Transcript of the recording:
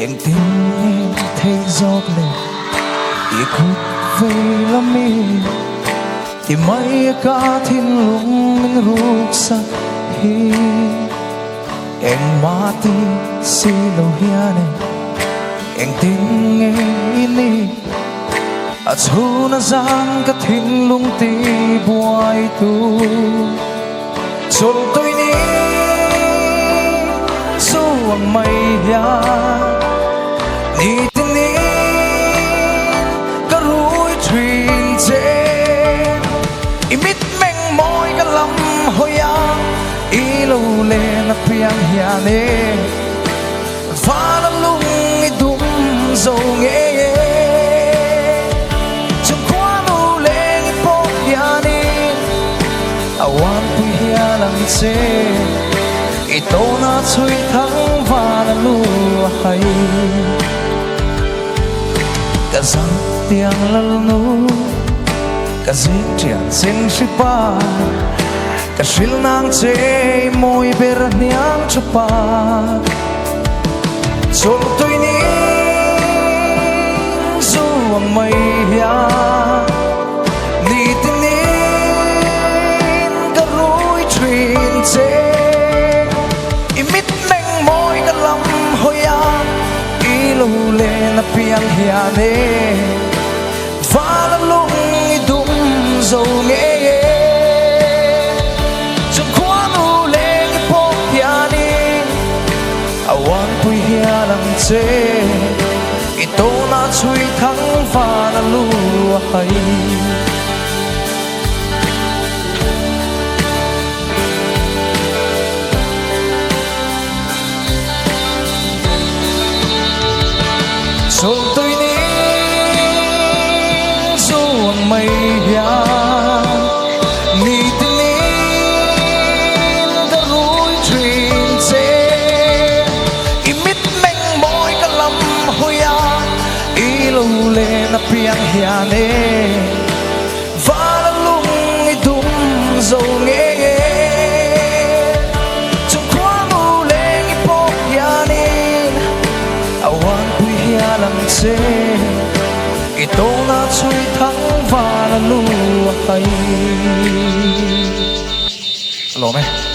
em tin em thấy gió lên ý khúc về lắm mi thì mấy cả thiên lung mình rục sa hi em mati si lo hiane em tin em ini chu na giang ka thiên lung ti buai tu chol tôi ni suang mai ya ni tin ni ka rui thuyền che imit meng moi ka lam hoya i lo le na piang hiane fa la lung i dum zo nge awan pu hialang che ito na chui thang va na lu hai ka zang tiang lal nu ka zing tiang sing shi pa ka shil nang che moi ber niang chupa chol tôi ni zuang mai ya imit meng moi ka lam hoya ilu le na piang hiane vala lung i dum zo nge chung kwanu le i po hiane awan pui hialang che ito na chui thang vala lu hai chol tôi ni zuang mai ya ni tin ni ka rui thuyền che imit meng moi ka lam hoya i lo le na piang hiane va la lung i dum zo nge chung kwanu le i po hiane awan lang che ito na chui thang va la lu hai lo me